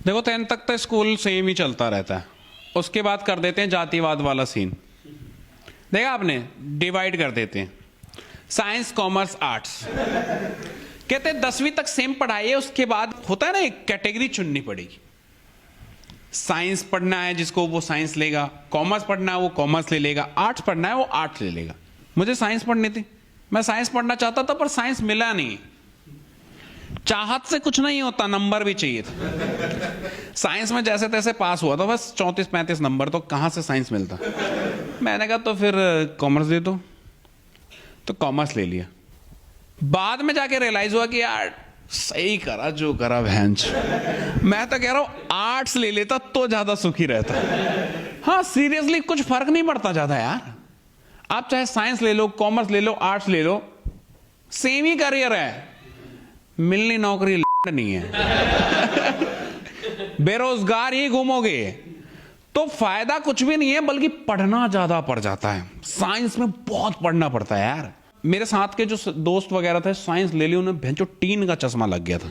देखो 10th तक तो स्कूल सेम ही चलता रहता है, उसके बाद कर देते हैं जातिवाद वाला सीन। देखा आपने, डिवाइड कर देते हैं साइंस कॉमर्स आर्ट्स। कहते हैं 10वीं तक सेम पढ़ाई है, उसके बाद होता है ना एक कैटेगरी चुननी पड़ेगी। साइंस पढ़ना है जिसको वो साइंस लेगा, कॉमर्स पढ़ना है वो कॉमर्स ले लेगा, आर्ट्स पढ़ना है वो आर्ट्स ले लेगा। मुझे साइंस पढ़नी थी, मैं साइंस पढ़ना चाहता था पर साइंस मिला नहीं। चाहत से कुछ नहीं होता, नंबर भी चाहिए था। साइंस में जैसे तैसे पास हुआ था, बस 34-35 नंबर, तो कहां से साइंस मिलता। मैंने कहा तो फिर कॉमर्स दे दो, तो कॉमर्स ले लिया। बाद में जाके रियलाइज हुआ कि यार सही करा जो करा भैंस। मैं तो कह रहा हूं आर्ट्स ले लेता तो ज्यादा सुखी रहता। हाँ सीरियसली कुछ फर्क नहीं पड़ता ज्यादा यार। आप चाहे साइंस ले लो, कॉमर्स ले लो, आर्ट्स ले लो, सेम ही करियर है। मिलनी नौकरी नहीं है, बेरोजगार ही घूमोगे, तो फायदा कुछ भी नहीं है, बल्कि पढ़ना ज्यादा पड़ जाता है। साइंस में बहुत पढ़ना पड़ता है यार। मेरे साथ के जो दोस्त वगैरह थे साइंस ले ली, उन्हें भैंचो टीन का चश्मा लग गया था।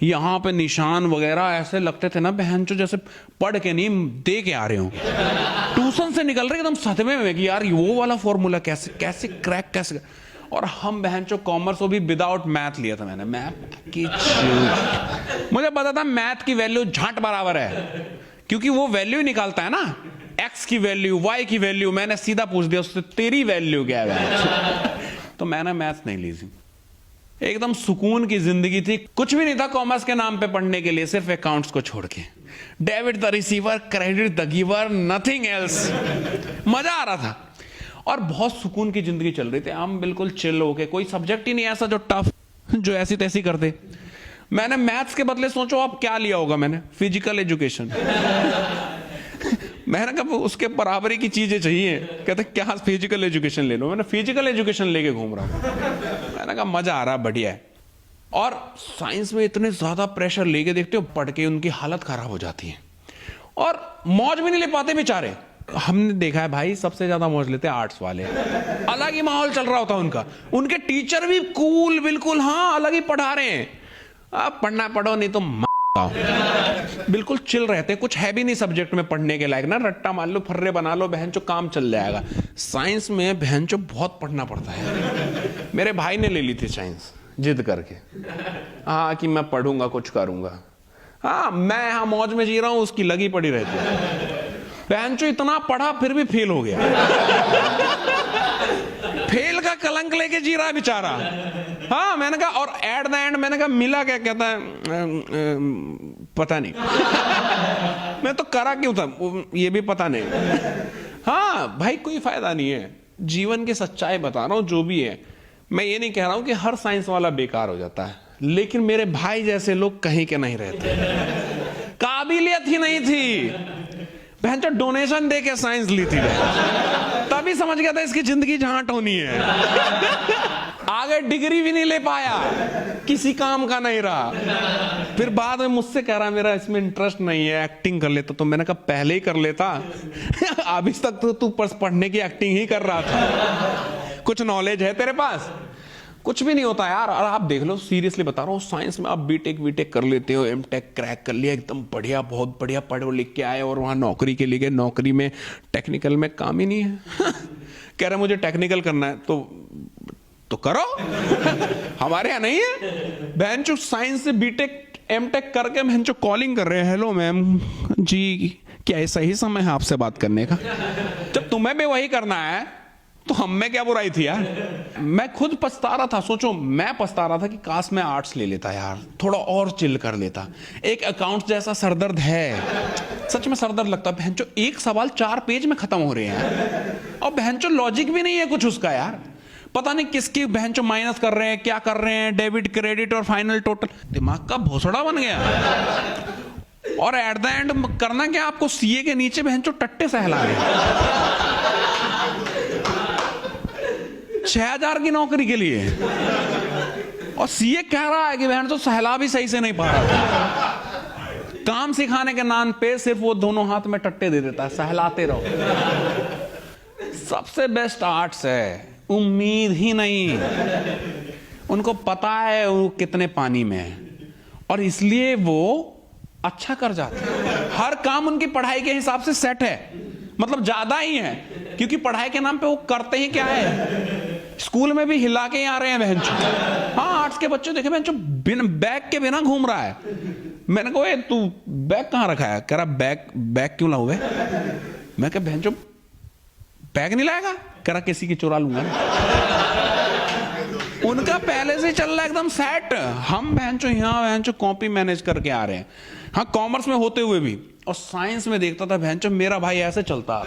यहाँ पे निशान वगैरह ऐसे लगते थे ना भैंचो जैसे पढ़ के नहीं दे के आ रहे हो। ट्यूशन से निकल रहे एकदम सदमे में कि यार वो वाला फॉर्मूला कैसे कैसे क्रैक कैसे। और हम बहनचो कॉमर्स को भी विदाउट मैथ लिया था मैंने। मैथ की मुझे पता था मैथ की वैल्यू झांट बराबर है, क्योंकि वो वैल्यू ही निकालता है ना, एक्स की वैल्यू, वाई की वैल्यू। मैंने सीधा पूछ दिया उससे तेरी वैल्यू क्या है। तो मैंने मैथ नहीं ली थी। एकदम सुकून की जिंदगी थी, कुछ भी नहीं था कॉमर्स के नाम पे पढ़ने के लिए, सिर्फ अकाउंट्स को छोड़ के। Debit the receiver, credit the giver, nothing else. मजा आ रहा था और बहुत सुकून की जिंदगी चल रही थी। हम बिल्कुल चिल होके, कोई सब्जेक्ट ही नहीं ऐसा जो टफ, जो ऐसी तैसी कर दे। मैंने मैथ्स के बदले सोचो अब क्या लिया होगा मैंने, फिजिकल एजुकेशन। मैंने कहा उसके बराबरी की चीजें चाहिए। कहते क्या फिजिकल एजुकेशन ले लो। मैंने फिजिकल एजुकेशन लेके घूम रहा हूं। मैंने कहा मजा आ रहा है, बढ़िया है। और साइंस में इतने ज्यादा प्रेशर लेके देखते हो, पढ़ के उनकी हालत खराब हो जाती है और मौज भी नहीं ले पाते बेचारे। हमने देखा है भाई सबसे ज्यादा मौज लेते हैं आर्ट्स वाले। अलग ही माहौल चल रहा होता है उनका, उनके टीचर भी कूल बिल्कुल, हाँ अलग ही पढ़ा रहे हैं। आप पढ़ना पढ़ो नहीं तो बिल्कुल चिल रहते हैं। कुछ है भी नहीं सब्जेक्ट में पढ़ने के लायक ना, रट्टा मार लो, फर्रे बना लो, बहन चो काम चल जाएगा। साइंस में बहन चो बहुत पढ़ना पड़ता है। मेरे भाई ने ले ली थी साइंस जिद करके, हाँ कि मैं पढ़ूंगा कुछ करूंगा। हाँ मैं यहाँ मौज में जी रहा हूं, उसकी लगी पड़ी रहती है। बहन चो इतना पढ़ा फिर भी फेल हो गया। फेल का कलंक लेके जी रहा है बेचारा। हाँ मैंने कहा, और एट द एंड मैंने कहा मिला क्या, कहता है पता नहीं। मैं तो करा क्यों था ये भी पता नहीं। हाँ भाई कोई फायदा नहीं है, जीवन की सच्चाई बता रहा हूं जो भी है। मैं ये नहीं कह रहा हूं कि हर साइंस वाला बेकार हो जाता है, लेकिन मेरे भाई जैसे लोग कहीं के नहीं रहते। काबिलियत ही नहीं थी, बहन तो डोनेशन दे के साइंस ली थी, तभी समझ गया था इसकी जिंदगी झांट होनी है। आगे डिग्री भी नहीं ले पाया, किसी काम का नहीं रहा। फिर बाद में मुझसे कह रहा मेरा इसमें इंटरेस्ट नहीं है, एक्टिंग कर लेता। तो मैंने कहा पहले ही कर लेता। अभी तक तो तू पढ़ने की एक्टिंग ही कर रहा था। कुछ नॉलेज है तेरे पास? कुछ भी नहीं होता यार। और आप देख लो, सीरियसली बता रहा हूँ, साइंस में आप बीटेक वीटेक कर लेते हो, एमटेक क्रैक कर लिया, एकदम बढ़िया, बहुत बढ़िया पढ़ लिख के आए और वहां नौकरी के लिए गए, नौकरी में टेक्निकल में काम ही नहीं है। कह रहे मुझे टेक्निकल करना है, तो करो। हमारे यहाँ नहीं है। बहनचो साइंस से बीटेक एमटेक करके बहनचो कॉलिंग कर रहे हैं, हेलो मैम जी क्या ये सही समय है आपसे बात करने का? जब तुम्हें भी वही करना है तो हम में क्या बुराई थी यार। मैं खुद पछता रहा था, सोचो मैं पछता रहा था कि काश मैं आर्ट्स ले लेता यार, थोड़ा और चिल कर लेता। एक अकाउंट्स जैसा सरदर्द है, सच में सरदर्द लगता है। बहनचो एक सवाल 4 पेज में खत्म हो रहे हैं और बहनचो लॉजिक भी नहीं है कुछ उसका यार। पता नहीं किसकी बहनचो माइनस कर रहे हैं, क्या कर रहे हैं, डेबिट क्रेडिट और फाइनल टोटल। दिमाग का भोसड़ा बन गया। और एट द एंड करना क्या, आपको सीए के नीचे बहनचो टट्टे सहला रहे 6000 की नौकरी के लिए। और सीए कह रहा है कि बहन तो सहला भी सही से नहीं पा रहा। काम सिखाने के नाम पे सिर्फ वो दोनों हाथ में टट्टे दे देता है, सहलाते रहो। सबसे बेस्ट आर्ट्स है, उम्मीद ही नहीं। उनको पता है वो कितने पानी में है और इसलिए वो अच्छा कर जाते हैं। हर काम उनकी पढ़ाई के हिसाब से सेट है, मतलब ज्यादा ही है, क्योंकि पढ़ाई के नाम पे वो करते ही क्या है, स्कूल में भी हिला के ही आ रहे हैं बहनचो। हाँ, आर्ट्स के बच्चे देखे बहनचो बिना बैग के बिना घूम रहा है। मैंने कहा तू बैग कहाँ रखा है? कह रहा बैग क्यों लाऊं बे? मैं कहा बहनचो बैग नहीं लाएगा? कह रहा किसी की चुरा लूंगा। उनका पहले से चल रहा है एकदम सेट। हम बहनचो यहाँ बहनचो कॉपी मैनेज करके आ रहे हैं। हाँ, कॉमर्स में होते हुए भी, और साइंस में देखता था बहनचो मेरा भाई ऐसे चलता,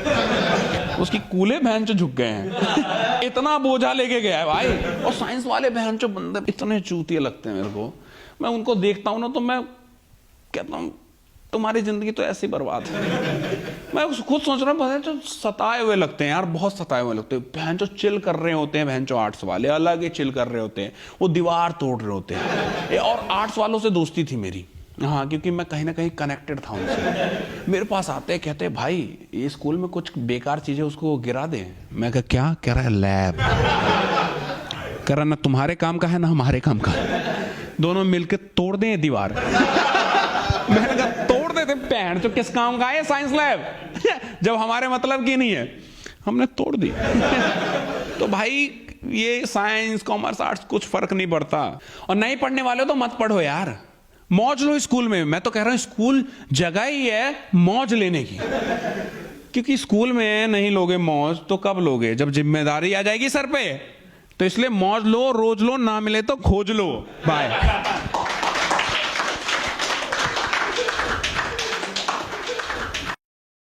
उसकी कूले बहनचो झुक गए हैं, इतना बोझा लेके गया है भाई। और साइंस वाले बहनचो बंदे इतने चूतिए लगते हैं मेरे को। मैं उनको देखता हूं ना तो मैं कहता हूं तुम्हारी जिंदगी तो ऐसी बर्बाद है। मैं खुद सोच रहा हूँ जो सताए हुए लगते हैं यार, बहुत सताए हुए लगते हैं। बहन जो चिल कर रहे होते हैं, बहन जो आर्ट्स वाले अलग ही चिल कर रहे होते हैं, वो दीवार तोड़ रहे होते हैं। और आर्ट्स वालों से दोस्ती थी मेरी, हाँ, क्योंकि मैं कहीं ना कहीं कनेक्टेड था उनसे। मेरे पास आते कहते भाई ये स्कूल में कुछ बेकार चीजें उसको गिरा दे। मैं कहा क्या? कह रहा है लैब। कह रहा ना तुम्हारे काम का है ना हमारे काम का, दोनों मिलकर तोड़ दें दीवार। मैंने कहा तोड़ देते पैंट, जो किस काम का है साइंस लैब, जब हमारे मतलब की नहीं है। हमने तोड़ दी। तो भाई ये साइंस कॉमर्स आर्ट्स कुछ फर्क नहीं पड़ता। और नहीं पढ़ने वाले तो मत पढ़ो यार, मौज लो स्कूल में। मैं तो कह रहा हूं स्कूल जगह ही है मौज लेने की, क्योंकि स्कूल में नहीं लोगे मौज तो कब लोगे? जब जिम्मेदारी आ जाएगी सर पे। तो इसलिए मौज लो, रोज लो, ना मिले तो खोज लो। बाय।